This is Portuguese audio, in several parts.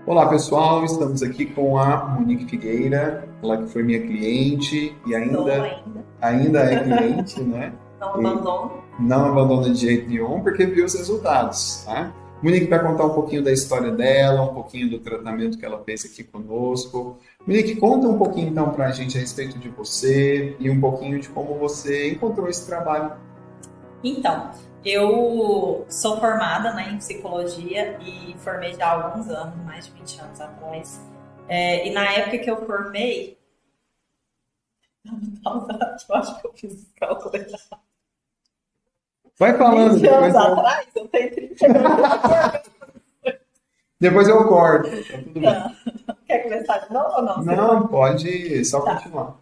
Olá pessoal, estamos aqui com a Monique Figueira, ela que foi minha cliente e Estou ainda, ainda, ainda é cliente, né? não E abandono. não abandona de jeito nenhum porque viu os resultados, tá? Monique vai contar um pouquinho da história dela, um pouquinho do tratamento que ela fez aqui conosco. Monique, conta um pouquinho então para a gente a respeito de você e um pouquinho de como você encontrou esse trabalho. Então, eu sou formada, né, em psicologia e formei já há alguns anos, mais de 20 anos atrás. E na época que eu formei, eu acho que eu fiz esse cálculo errado. Vai falando, 20 depois anos eu, atrás, eu tenho 38. depois eu corto, tá tudo bem. Tá. Quer começar de novo ou não? Você Não, pode. pode só Tá. continuar.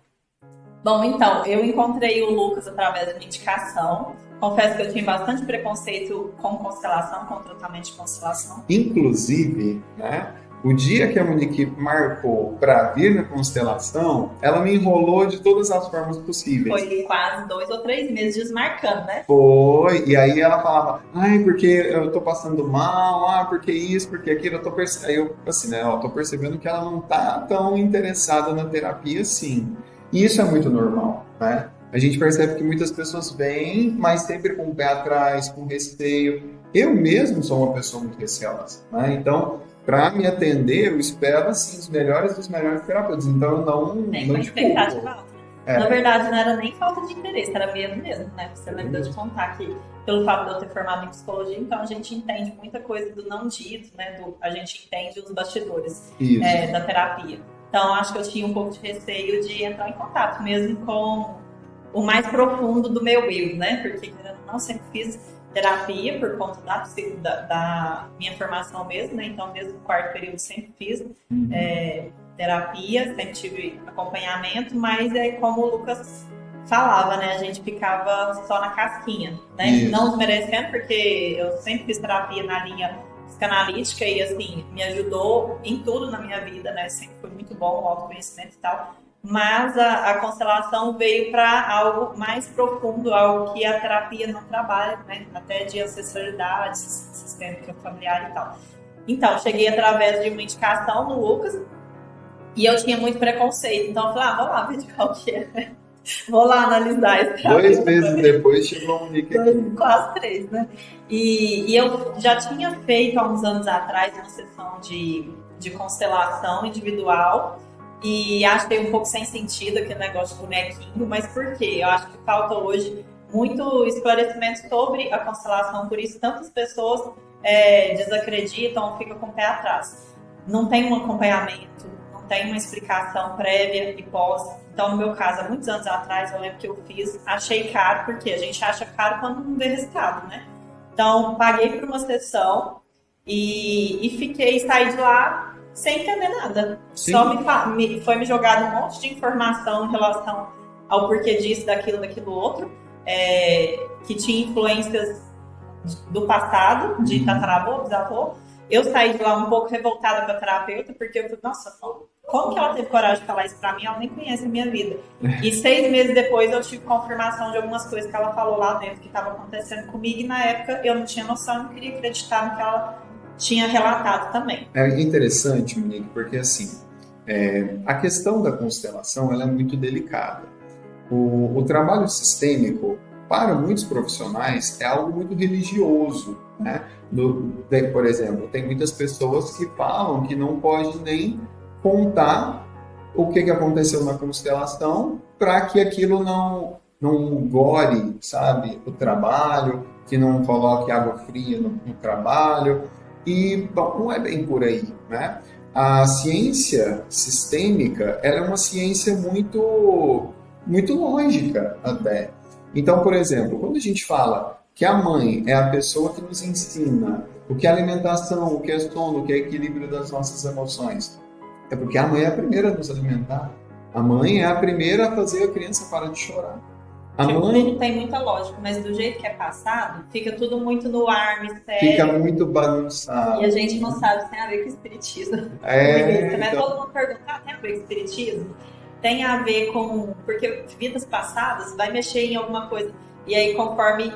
Bom, então, eu encontrei o Lucas através de uma indicação. Confesso que eu tinha bastante preconceito com constelação, com tratamento de constelação. Inclusive, né, o dia que a Monique marcou para vir na constelação, ela me enrolou de todas as formas possíveis. Foi quase 2 ou 3 meses desmarcando, né? Foi, e aí ela falava, ai, porque eu tô passando mal, porque isso, porque aquilo, eu tô percebendo, aí eu, assim, né, eu tô percebendo que ela não tá tão interessada na terapia assim. E isso é muito normal, né? A gente percebe que muitas pessoas vêm, mas sempre com o pé atrás, com receio. Eu mesmo sou uma pessoa muito receosa, né? Então, para me atender, eu espero, assim, os melhores dos melhores terapeutas. Então, eu Com não a te culpo. expectativa alta. Na É, verdade, não era nem falta de interesse, era medo mesmo, né? Você lembra de contar que, pelo fato de eu ter formado em psicologia, então a gente entende muita coisa do não dito, né? A gente entende os bastidores isso. da terapia. Então, acho que eu tinha um pouco de receio de entrar em contato mesmo com o mais profundo do meu eu, né? Porque eu não sempre fiz terapia por conta da minha formação mesmo, né? Então, desde o quarto período sempre fiz terapia, sempre tive acompanhamento, mas é como o Lucas falava, né? A gente ficava só na casquinha, né? Não Isso. desmerecendo, porque eu sempre fiz terapia na linha psicanalítica e, assim, me ajudou em tudo na minha vida, né? Sempre foi muito bom o autoconhecimento e tal. Mas a constelação veio para algo mais profundo, algo que a terapia não trabalha, né? Até de ancestralidade, sistêmica familiar e tal. Então, cheguei através de uma indicação no Lucas, e eu tinha muito preconceito. Então eu falei, vou lá ver qual que é. Vou lá analisar esse Dois terapeuta pra meses ver. depois chegou a Monique aqui. Quase 3, né? E eu já tinha feito há uns anos atrás uma sessão de constelação individual e achei um pouco sem sentido aquele negócio de bonequinho, mas por quê? Eu acho que falta hoje muito esclarecimento sobre a constelação, por isso tantas pessoas desacreditam ou ficam com o pé atrás. Não tem um acompanhamento, não tem uma explicação prévia e pós. Então, no meu caso, há muitos anos atrás, eu lembro que eu fiz, achei caro, porque a gente acha caro quando não vê resultado, né? Então, paguei por uma sessão e fiquei, saí de lá sem entender nada. Só Sim. foi me jogado um monte de informação em relação ao porquê disso, daquilo outro, que tinha influências do passado, de Uhum. tataravô, bisavô. Eu saí de lá um pouco revoltada com a terapeuta, porque eu falei, nossa, como que ela teve coragem de falar isso pra mim? Ela nem conhece a minha vida. E 6 meses depois eu tive confirmação de algumas coisas que ela falou lá dentro que estava acontecendo comigo, e na época eu não tinha noção, eu não queria acreditar no que ela tinha relatado também. É interessante, Monique, porque assim, a questão da constelação ela é muito delicada. O trabalho sistêmico, para muitos profissionais, é algo muito religioso, né? Por exemplo, tem muitas pessoas que falam que não pode nem contar o que aconteceu na constelação para que aquilo não gore, sabe, o trabalho, que não coloque água fria no trabalho. E, bom, não é bem por aí, né? A ciência sistêmica, ela é uma ciência muito lógica até. Então, por exemplo, quando a gente fala que a mãe é a pessoa que nos ensina o que é alimentação, o que é sono, o que é equilíbrio das nossas emoções, é porque a mãe é a primeira a nos alimentar. A mãe é a primeira a fazer a criança parar de chorar. A Tipo, tudo mãe tem muita lógica, mas do jeito que é passado, fica tudo muito no ar, fica mistério. muito E a bagunçado. gente não sabe se tem a ver com espiritismo. Comigo é isso É, também. Todo então, mundo pergunta, tem a ver com espiritismo? Tem a ver com. Porque vidas passadas vai mexer em alguma coisa. E aí, conforme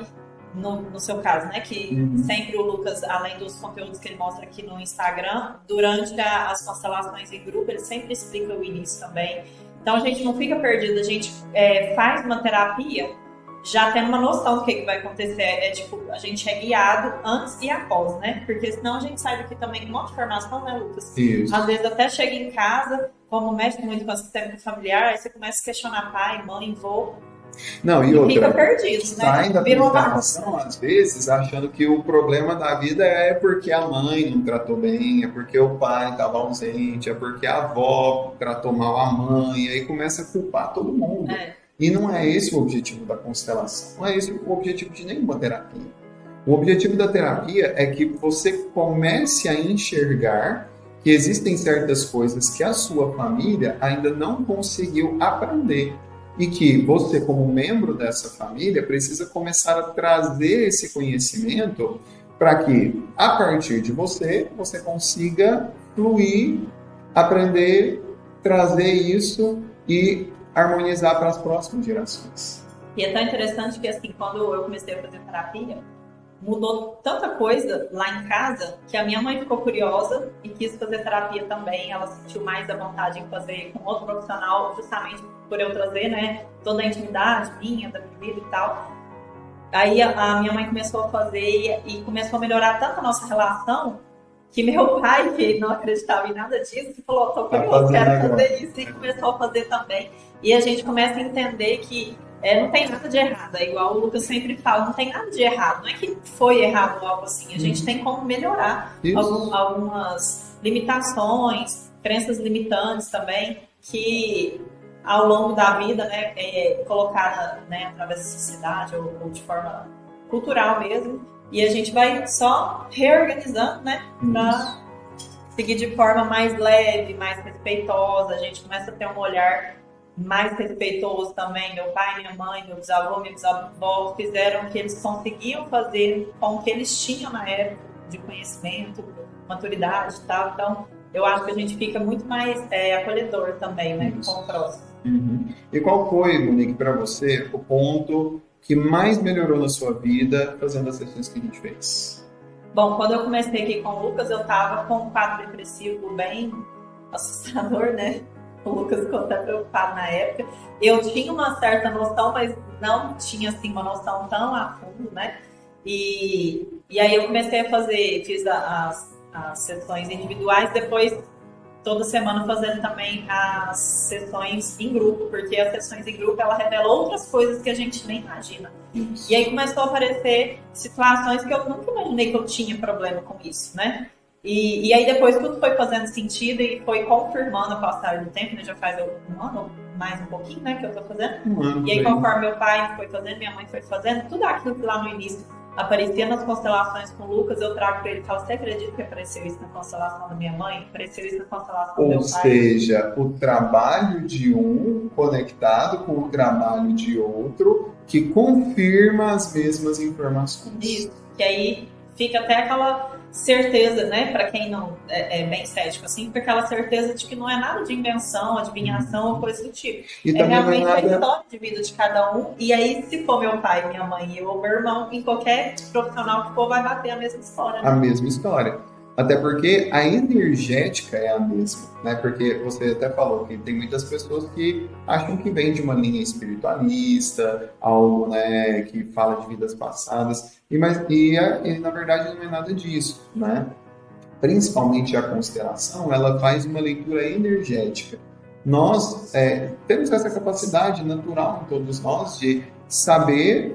no seu caso, né? Que sempre o Lucas, além dos conteúdos que ele mostra aqui no Instagram, durante as constelações em grupo, ele sempre explica o início também. Então a gente não fica perdido, a gente faz uma terapia já tendo uma noção do que vai acontecer. Tipo, a gente é guiado antes e após, né? Porque senão a gente sai daqui também com um monte de informação, né, Lucas? Isso. Às vezes até chega em casa, como mexe muito com o sistema familiar, aí você começa a questionar pai, mãe, vô. Não, e outra, fica perdido, né? sai da constelação, às vezes, achando que o problema da vida é porque a mãe não tratou bem, é porque o pai estava ausente, é porque a avó tratou mal a mãe, e aí começa a culpar todo mundo. E não é esse o objetivo da constelação, não é esse o objetivo de nenhuma terapia. O objetivo da terapia é que você comece a enxergar que existem certas coisas que a sua família ainda não conseguiu aprender. E que você, como membro dessa família, precisa começar a trazer esse conhecimento para que, a partir de você consiga fluir, aprender, trazer isso e harmonizar para as próximas gerações. E é tão interessante que, assim, quando eu comecei a fazer terapia, mudou tanta coisa lá em casa que a minha mãe ficou curiosa e quis fazer terapia também. Ela sentiu mais a vontade em fazer com outro profissional, justamente por eu trazer, né, toda a intimidade minha, da minha vida e tal. Aí a minha mãe começou a fazer e começou a melhorar tanto a nossa relação que meu pai, que não acreditava em nada disso, falou, tô curioso, quero fazer isso, e começou a fazer também. E a gente começa a entender que não tem nada de errado, é igual o Lucas sempre fala, não tem nada de errado, não é que foi errado ou algo assim, a gente tem como melhorar algumas limitações, crenças limitantes também, que ao longo da vida, né, colocada, né, através da sociedade ou de forma cultural mesmo, e a gente vai só reorganizando, né, para seguir de forma mais leve, mais respeitosa, a gente começa a ter um olhar mais respeitoso também. Meu pai, minha mãe, meu bisavô, minha bisavó fizeram o que eles conseguiam fazer com o que eles tinham na época de conhecimento, maturidade e tal. Então, eu acho que a gente fica muito mais acolhedor também, né, com o próximo. E qual foi, Monique, para você, o ponto que mais melhorou na sua vida fazendo as sessões que a gente fez? Bom, quando eu comecei aqui com o Lucas, eu estava com um quadro depressivo bem assustador, né? O Lucas ficou até preocupado na época. Eu tinha uma certa noção, mas não tinha assim, uma noção tão a fundo, né? E aí eu comecei a fazer, fiz as sessões individuais, depois toda semana fazendo também as sessões em grupo, porque as sessões em grupo ela revela outras coisas que a gente nem imagina. Isso. E aí começou a aparecer situações que eu nunca imaginei que eu tinha problema com isso, né? E aí depois tudo foi fazendo sentido e foi confirmando a passagem do tempo, né? Já faz um ano, mais um pouquinho, né, que eu tô fazendo. E aí conforme meu pai foi fazendo, minha mãe foi fazendo, tudo aquilo que lá no início aparecia nas constelações com o Lucas, eu trago para ele e falo, você acredita que apareceu isso na constelação da minha mãe? Apareceu isso na constelação do meu pai? Ou seja, o trabalho de um conectado com o trabalho de outro que confirma as mesmas informações. Isso, que aí fica até aquela certeza, né, para quem não é bem cético, assim, fica aquela certeza de que não é nada de invenção, adivinhação ou coisa do tipo. E realmente a história de vida de cada um, e aí se for meu pai, minha mãe ou meu irmão, em qualquer profissional que for, vai bater a mesma história. Né? A mesma história. Até porque a energética é a mesma, né? Porque você até falou que tem muitas pessoas que acham que vem de uma linha espiritualista, algo, né, que fala de vidas passadas, e na verdade não é nada disso, né? Principalmente a constelação, ela faz uma leitura energética. Nós temos essa capacidade natural em todos nós de saber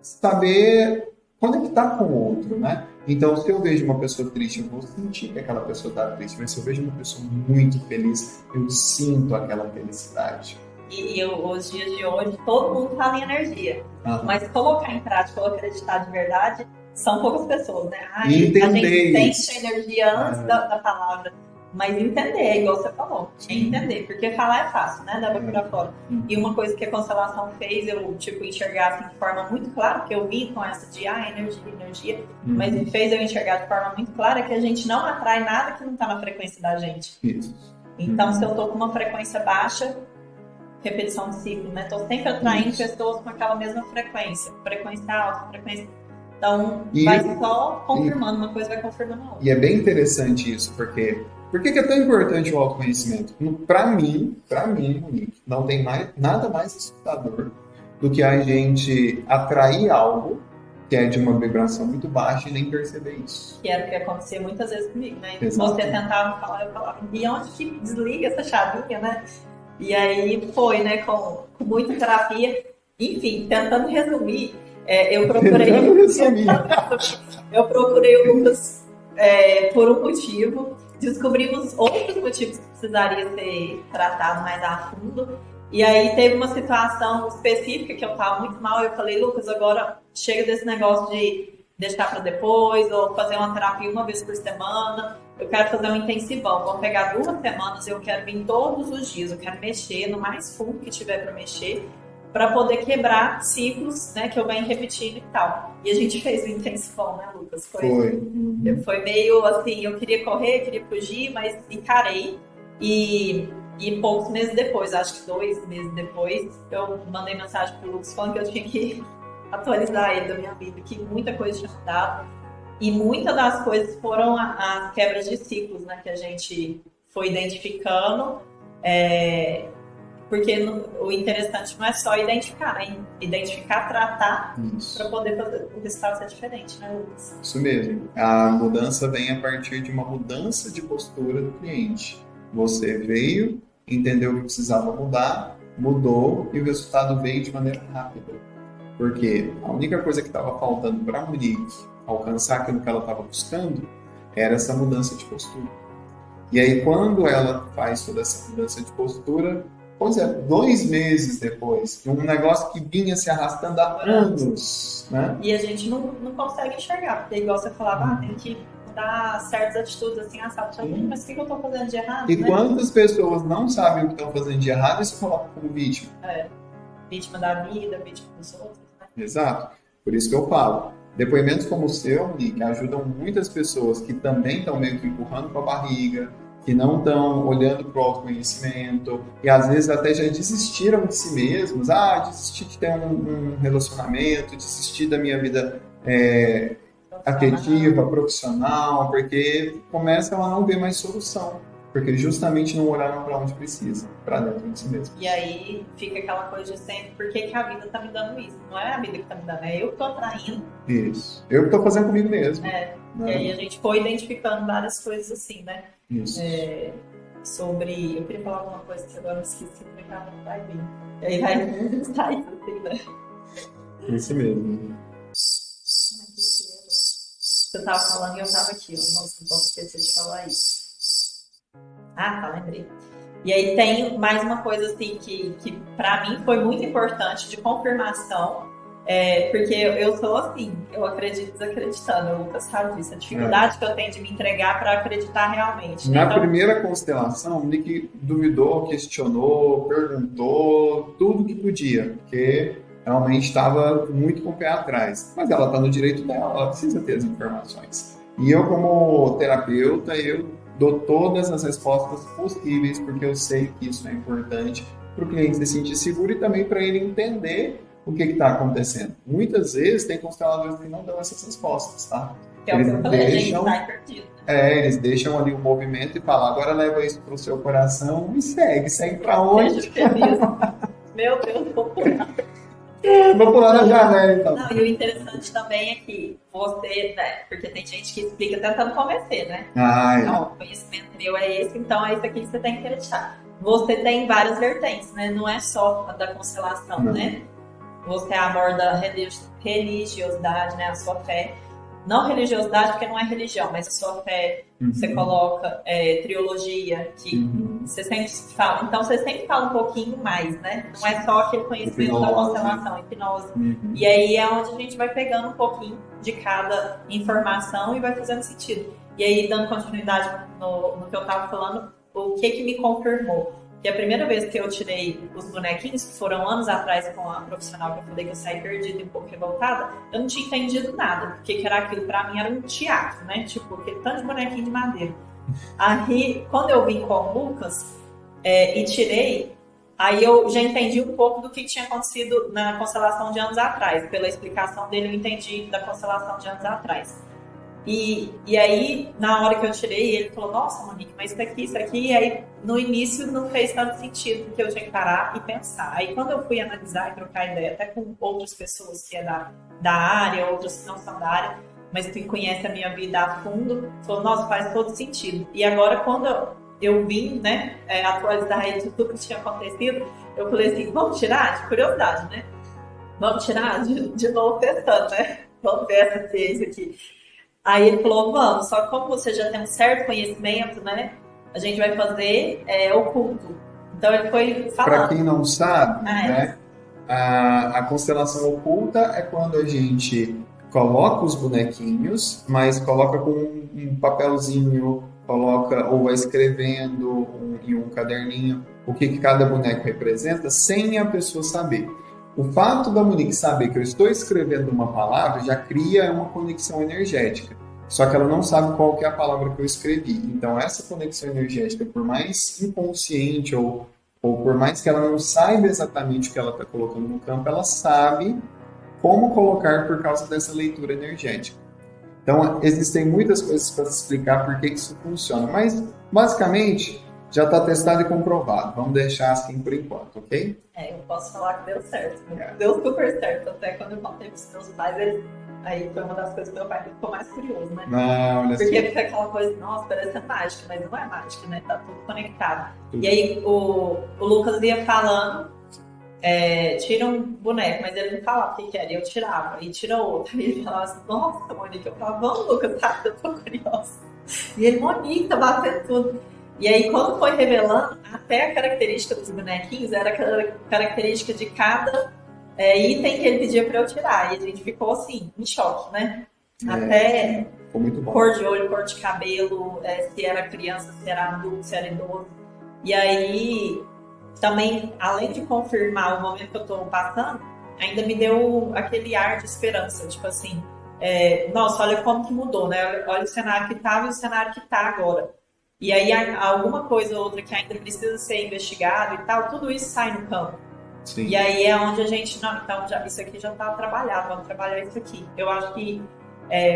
saber conectar com o outro, né? Então, se eu vejo uma pessoa triste, eu vou sentir que aquela pessoa está triste. Mas se eu vejo uma pessoa muito feliz, eu sinto aquela felicidade. E os dias de hoje, todo mundo fala em energia. Mas colocar em prática ou acreditar de verdade, são poucas pessoas, né? A gente sente a energia antes da palavra. Mas entender, igual você falou, entender, porque falar é fácil, né, da boca pra fora. E uma coisa que a constelação fez eu, enxergar assim, de forma muito clara, que eu vi com essa de, energia, mas me fez eu enxergar de forma muito clara que a gente não atrai nada que não tá na frequência da gente. Então, se eu tô com uma frequência baixa, repetição de ciclo, né? Tô sempre atraindo pessoas com aquela mesma frequência alta, frequência. Então, vai só confirmando, uma coisa vai confirmando a outra. E é bem interessante isso, porque por que é tão importante o autoconhecimento? Para mim, Monique, não tem nada mais assustador do que a gente atrair algo que é de uma vibração muito baixa e nem perceber isso. Que era o que acontecia muitas vezes comigo, né? Exato. Você tentava falar, eu falava, e onde que desliga essa chavinha, né? E aí foi, né, com muita terapia. Enfim, tentando resumir, eu procurei o Lucas por um motivo. Descobrimos outros motivos que precisaria ser tratado mais a fundo. E aí teve uma situação específica que eu estava muito mal. Eu falei, Lucas, agora chega desse negócio de deixar para depois, ou fazer uma terapia uma vez por semana. Eu quero fazer um intensivão. Vamos pegar 2 semanas, eu quero vir todos os dias. Eu quero mexer no mais fundo que tiver para mexer, para poder quebrar ciclos, né, que eu venho repetindo e tal. E a gente fez o intensivão, né, Lucas? Foi meio assim, eu queria correr, queria fugir, mas encarei. E poucos meses depois, acho que 2 meses depois, eu mandei mensagem pro Lucas falando que eu tinha que atualizar ele da minha vida, que muita coisa tinha mudado. E muitas das coisas foram as quebras de ciclos, né, que a gente foi identificando. Porque o interessante não é só identificar, né? Identificar, tratar, para poder fazer o resultado ser diferente, né, Lucas? Isso mesmo. A mudança vem a partir de uma mudança de postura do cliente. Você veio, entendeu que precisava mudar, mudou e o resultado veio de maneira rápida. Porque a única coisa que estava faltando para a Monique alcançar aquilo que ela estava buscando era essa mudança de postura. E aí, quando ela faz toda essa mudança de postura, pois é, 2 meses depois, um negócio que vinha se arrastando há anos, né? E a gente não consegue enxergar, porque igual você falava, tem que mudar certas atitudes assim, sabe? Mas o que eu estou fazendo de errado? E quantas pessoas não sabem o que estão fazendo de errado e se colocam como vítima? Vítima da vida, vítima dos outros, né? Exato. Por isso que eu falo, depoimentos como o seu, Nick, ajudam muitas pessoas que também estão meio que empurrando com a barriga, que não estão olhando para o autoconhecimento, e às vezes até já desistiram de si mesmos, desisti de ter um relacionamento, desisti da minha vida afetiva, profissional, porque começam a não ver mais solução, porque justamente não olharam para onde precisa, para dentro de si mesmo. E aí fica aquela coisa de sempre, por que a vida está me dando isso? Não é a vida que está me dando, é eu que estou atraindo. Isso. Eu que estou fazendo comigo mesmo. E aí a gente foi identificando várias coisas assim, né? Isso. Sobre... Eu queria falar alguma coisa que agora eu esqueci, porque não vai vir. E aí vai sair assim, né? Isso mesmo. Você tava falando e eu tava aqui, nossa, não posso esquecer de falar isso. Tá, lembrei. E aí tem mais uma coisa assim que pra mim foi muito importante de confirmação, porque eu sou assim, eu acredito desacreditando, o Lucas sabe disso, a dificuldade que eu tenho de me entregar para acreditar realmente. Na primeira constelação, o Nick duvidou, questionou, perguntou tudo que podia, porque realmente estava muito com o pé atrás. Mas ela está no direito dela, ela precisa ter as informações. E eu, como terapeuta, eu dou todas as respostas possíveis, porque eu sei que isso é importante para o cliente se sentir seguro e também para ele entender o que está acontecendo. Muitas vezes tem consteladores que não dão essas respostas, tá? Que é o que eu falei, a gente vai perdido. Eles deixam ali o movimento e falam, agora leva isso para o seu coração e segue para onde? Meu Deus, vou pular. Vou pular na janela, então. Não, e o interessante também é que você, né, porque tem gente que explica tentando convencer, né? Então, o conhecimento meu é esse, então é isso aqui que você tem que acreditar. Você tem várias vertentes, né? Não é só a da constelação, né? Você aborda a religiosidade, né? A sua fé. Não religiosidade, porque não é religião, mas a sua fé, você coloca triologia, que você sempre fala. Então, você sempre fala um pouquinho mais, né? Não é só aquele conhecimento da constelação, hipnose. E aí é onde a gente vai pegando um pouquinho de cada informação e vai fazendo sentido. E aí, dando continuidade no que eu estava falando, o que me confirmou? Que a primeira vez que eu tirei os bonequinhos, que foram anos atrás com a profissional que eu falei que eu saí perdida e um pouco revoltada, eu não tinha entendido nada. O que era aquilo? Pra mim era um teatro, né? Tipo, aquele tanto de bonequinho de madeira. Aí, quando eu vim com o Lucas e tirei, Aí eu já entendi um pouco do que tinha acontecido na constelação de anos atrás. Pela explicação dele, eu entendi da constelação de anos atrás. E aí, na hora que eu tirei, ele falou, nossa, Monique, mas isso aqui. E aí, no início, não fez tanto sentido, porque eu tinha que parar e pensar. Aí, quando eu fui analisar e trocar ideia, até com outras pessoas que é da área, outras que não são da área, mas que conhecem a minha vida a fundo, falou, nossa, faz todo sentido. E agora, quando eu vim, né, atualizar de tudo que tinha acontecido, eu falei assim, vamos tirar? De curiosidade, né? Vamos tirar de novo testando, né? Vamos ver essa ciência aqui. Aí ele falou, vamos, só que como você já tem um certo conhecimento, né, a gente vai fazer oculto. Então ele foi falando. Para quem não sabe, né, a constelação oculta é quando a gente coloca os bonequinhos, mas coloca com um papelzinho, coloca ou vai escrevendo em um caderninho o que cada boneco representa, sem a pessoa saber. O fato da Monique saber que eu estou escrevendo uma palavra já cria uma conexão energética. Só que ela não sabe qual que é a palavra que eu escrevi. Então, essa conexão energética, por mais inconsciente ou por mais que ela não saiba exatamente o que ela está colocando no campo, ela sabe como colocar por causa dessa leitura energética. Então, existem muitas coisas para explicar por que isso funciona. Mas, basicamente, já está testado e comprovado. Vamos deixar assim por enquanto, ok? Eu posso falar que deu certo. Deu super certo. Até quando eu contei para os meus pais, aí foi uma das coisas que meu pai ficou mais curioso, né? Não, olha porque fica aquela coisa, nossa, parece mágica, mas não é mágica, né? Tá tudo conectado. E aí o Lucas ia falando, tira um boneco, mas ele não falava o que era, e eu tirava, e tira outro. E ele falava assim, nossa, Monique, eu falava, vamos, Lucas, tá? Eu tô curiosa. E ele, Monique, tá batendo tudo. E aí, quando foi revelando, até a característica dos bonequinhos era aquela característica de cada item que ele pedia para eu tirar. E a gente ficou assim, em choque, né? Até muito bom. Cor de olho, cor de cabelo, se era criança, se era adulto, se era idoso. E aí, também, além de confirmar o momento que eu estou passando, ainda me deu aquele ar de esperança. Tipo assim, nossa, olha como que mudou, né? Olha o cenário que estava e o cenário que está agora. E aí, alguma coisa ou outra que ainda precisa ser investigado e tal, tudo isso sai no campo. Sim. E aí é onde a gente, não, então isso aqui já está trabalhado, vamos trabalhar isso aqui. Eu acho que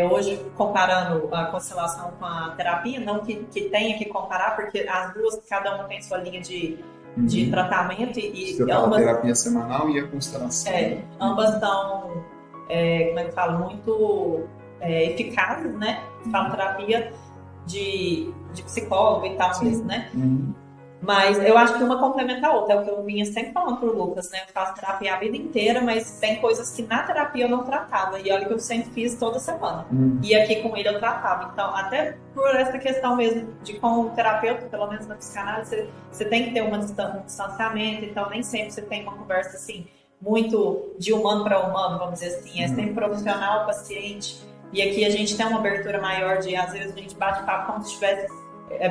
hoje, comparando a constelação com a terapia, não que tenha que comparar, porque as duas, cada uma tem sua linha de tratamento e ambas... A terapia semanal e a constelação. Ambas são, como é que fala, muito eficazes, né? Fala terapia de psicólogo e tal, mesmo, né? Mas eu acho que uma complementa a outra, é o que eu vinha sempre falando pro Lucas, né? Eu faço terapia a vida inteira, mas tem coisas que na terapia eu não tratava, e olha que eu sempre fiz toda semana. E aqui com ele eu tratava. Então, até por essa questão mesmo de com o terapeuta, pelo menos na psicanálise, você tem que ter um distanciamento, então nem sempre você tem uma conversa assim, muito de humano para humano, vamos dizer assim, é sempre profissional, paciente. E aqui a gente tem uma abertura maior de, às vezes, a gente bate papo como se estivesse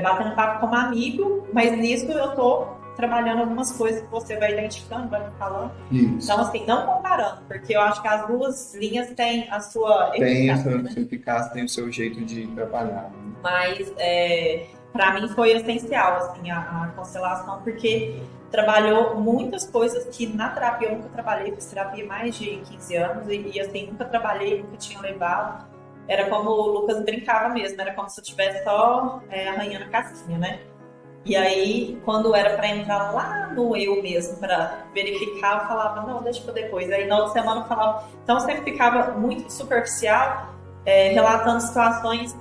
batendo papo como amigo, mas nisso eu tô trabalhando algumas coisas que você vai identificando, vai me falando. Isso. Então, assim, não comparando, porque eu acho que as duas linhas têm a sua eficácia. Tem a sua eficácia, tem o seu jeito de trabalhar. Né? Mas, para mim, foi essencial, assim, a constelação, porque trabalhou muitas coisas que na terapia eu nunca trabalhei, fiz terapia há mais de 15 anos e assim, nunca trabalhei, nunca tinha levado. Era como o Lucas brincava mesmo, era como se eu estivesse só arranhando a casquinha, né? E aí, quando era para entrar lá no eu mesmo, para verificar, eu falava, não, deixa para depois. Aí, na outra semana, eu falava... Então, eu sempre ficava muito superficial, relatando situações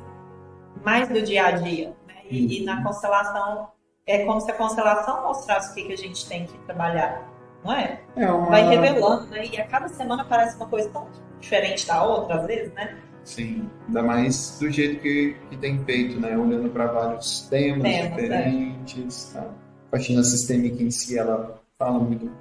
mais do dia a dia. Né? E na constelação, é como se a constelação mostrasse o que a gente tem que trabalhar, não é? Vai revelando, né? E a cada semana parece uma coisa tão diferente da outra, às vezes, né? Sim, ainda mais do jeito que tem feito, né? Olhando para vários temas diferentes. Tá? A faxina sistêmica em si, ela fala muito,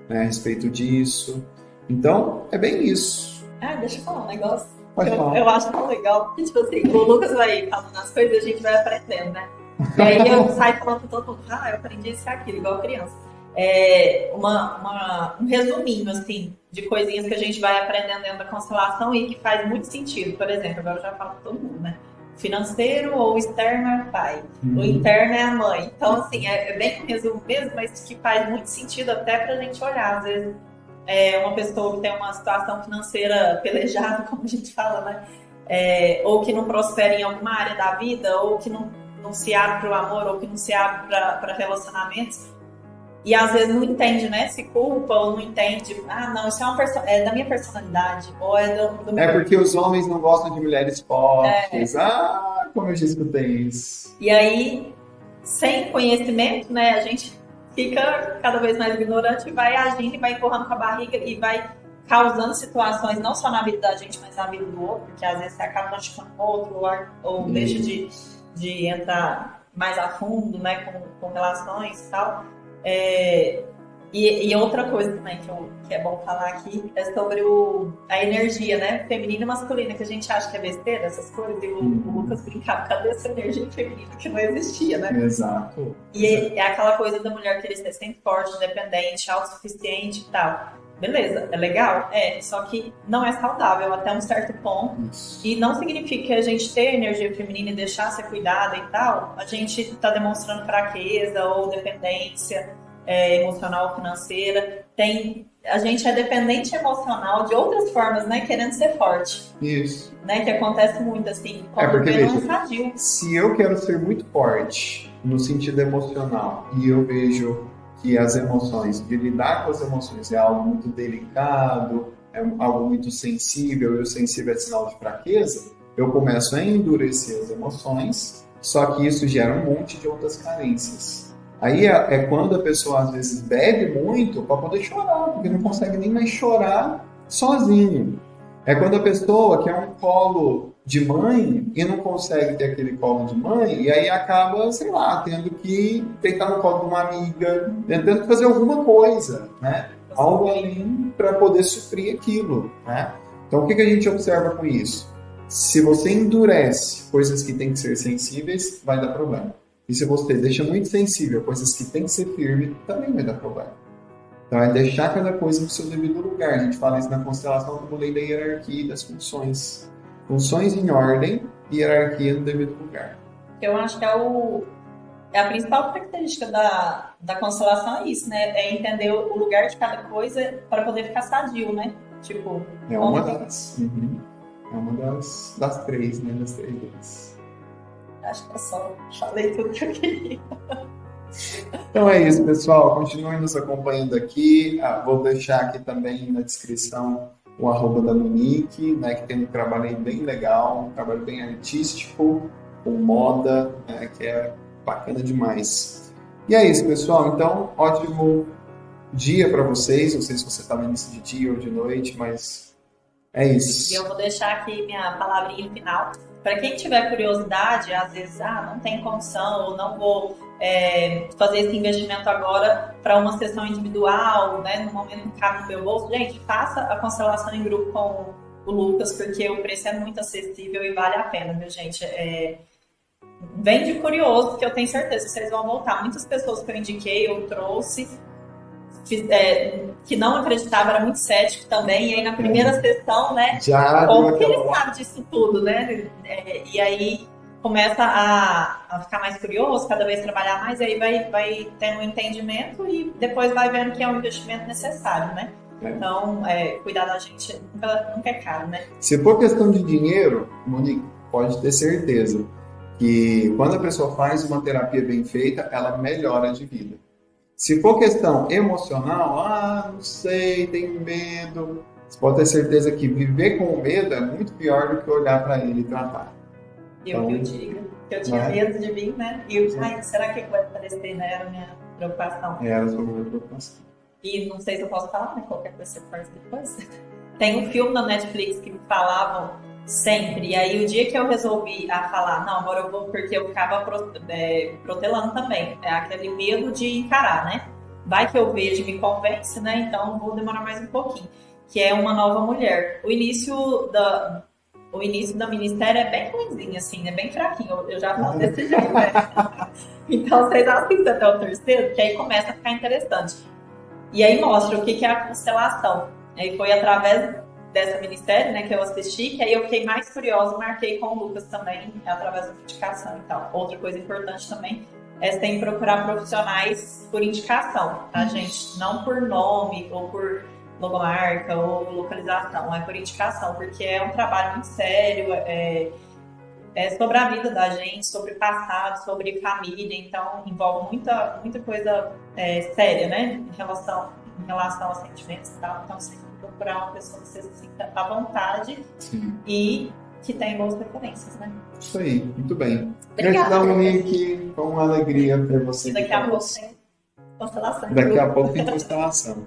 né, a respeito disso. Então, é bem isso. Deixa eu falar um negócio. Pode falar. Eu acho tão legal, porque, tipo assim, o Lucas vai falando as coisas e a gente vai aprendendo, né? E aí eu saio falando pra todo mundo, eu aprendi isso e aquilo, igual criança. Um resuminho, assim, de coisinhas que a gente vai aprendendo dentro da constelação e que faz muito sentido. Por exemplo, agora eu já falo com todo mundo, né? financeiro, ou o externo é o pai, o interno é a mãe. Então, assim, é bem resumo mesmo, mas que faz muito sentido até pra gente olhar. Às vezes, uma pessoa que tem uma situação financeira pelejada, como a gente fala, né? Ou que não prospera em alguma área da vida, ou que não se abre para o amor, ou que não se abre para relacionamentos, e às vezes não entende, né? Se culpa, ou não entende, não, isso é da minha personalidade, ou é do meu... É porque os homens não gostam de mulheres fortes. Como eu já escutei isso. E aí, sem conhecimento, né, a gente fica cada vez mais ignorante e vai agindo e vai empurrando com a barriga e vai causando situações não só na vida da gente, mas na vida do outro, porque às vezes você acaba machucando o outro, ou deixa de entrar mais a fundo, né, com relações e tal. E outra coisa também que é bom falar aqui é sobre a energia, né, feminina e masculina, que a gente acha que é besteira, essas coisas, e o Lucas brincava, cadê essa energia feminina que não existia, né? Exato. E é aquela coisa da mulher querer ser sempre forte, independente, autossuficiente e tal. Beleza, é legal? Só que não é saudável até um certo ponto. Isso. E não significa que a gente ter energia feminina e deixar ser cuidada e tal, a gente tá demonstrando fraqueza ou dependência emocional ou financeira. A gente é dependente emocional de outras formas, né? Querendo ser forte. Isso. Né? Que acontece muito, assim, porque veja, sadio. Se eu quero ser muito forte no sentido emocional e eu vejo que as emoções, de lidar com as emoções é algo muito delicado, é algo muito sensível, e o sensível é sinal de fraqueza, eu começo a endurecer as emoções, só que isso gera um monte de outras carências. Aí é quando a pessoa às vezes bebe muito para poder chorar, porque não consegue nem mais chorar sozinho. É quando a pessoa quer um colo de mãe e não consegue ter aquele colo de mãe, e aí acaba, sei lá, tendo que deitar no colo de uma amiga, tentando fazer alguma coisa, né? Algo além para poder suprir aquilo, né? Então, o que a gente observa com isso? Se você endurece coisas que têm que ser sensíveis, vai dar problema. E se você deixa muito sensível coisas que têm que ser firme, também vai dar problema. Então, é deixar cada coisa no seu devido lugar. A gente fala isso na constelação como lei da hierarquia e das funções. Funções em ordem e hierarquia no devido lugar. Eu acho que a principal característica da constelação é isso, né? É entender o lugar de cada coisa para poder ficar sadio, né? Tipo... É uma das. É uma das três, né? Das três vezes. Acho que eu só falei tudo que eu queria. Então é isso, pessoal. Continuem nos acompanhando aqui. Vou deixar aqui também na descrição o @ da Monique, né, que tem um trabalho aí bem legal, um trabalho bem artístico, com moda, né, que é bacana demais. E é isso, pessoal. Então, ótimo dia para vocês. Não sei se você está vendo isso de dia ou de noite, mas é isso. E eu vou deixar aqui minha palavrinha final. Para quem tiver curiosidade, às vezes, não tem condição, ou não vou fazer esse investimento agora para uma sessão individual, né, no momento que cabe no meu bolso, gente, faça a constelação em grupo com o Lucas, porque o preço é muito acessível e vale a pena, viu, gente? Vem de curioso, que eu tenho certeza que vocês vão voltar. Muitas pessoas que eu indiquei, eu trouxe, que não acreditava, era muito cético também, e aí na primeira sessão, né, como que ele sabe disso tudo, né, e aí começa a ficar mais curioso, cada vez trabalhar mais, e aí vai tendo um entendimento e depois vai vendo que é um investimento necessário, né. Então, cuidar da gente nunca é caro, né. Se for questão de dinheiro, Monique, pode ter certeza que quando a pessoa faz uma terapia bem feita, ela melhora de vida. Se for questão emocional, não sei, tenho medo, você pode ter certeza que viver com o medo é muito pior do que olhar para ele e tratar. Eu digo, que eu tinha medo de mim, né? E será que vai aparecer, né? Era a minha preocupação. Era a minha preocupação. E não sei se eu posso falar, né? Qualquer coisa você faz depois. Tem um filme na Netflix que me falavam sempre. E aí, o dia que eu resolvi falar, não, agora eu vou, porque eu ficava protelando também. É aquele medo de encarar, né? Vai que eu vejo e me convence, né? Então, vou demorar mais um pouquinho. Que é Uma Nova Mulher. O início da minissérie é bem ruimzinho, assim, é bem fraquinho. Eu já falo desse jeito, né? Então, vocês assistem até o terceiro, que aí começa a ficar interessante. E aí mostra o que é a constelação. Aí foi através dessa minissérie, né, que eu assisti, que aí eu fiquei mais curiosa, marquei com o Lucas também, através da indicação. Então, outra coisa importante também é sempre procurar profissionais por indicação, tá, gente? Não por nome ou por logomarca ou localização, é por indicação, porque é um trabalho muito sério, é sobre a vida da gente, sobre passado, sobre família, então envolve muita coisa séria, né, em relação aos sentimentos e tal. Então, sempre procurar uma pessoa que você se sinta à vontade. Sim. E que tem boas referências, né? Isso aí, muito bem. Obrigada. Gratidão, Nick, foi uma alegria ter você. Daqui a pouco tem constelação. Daqui a pouco tem constelação.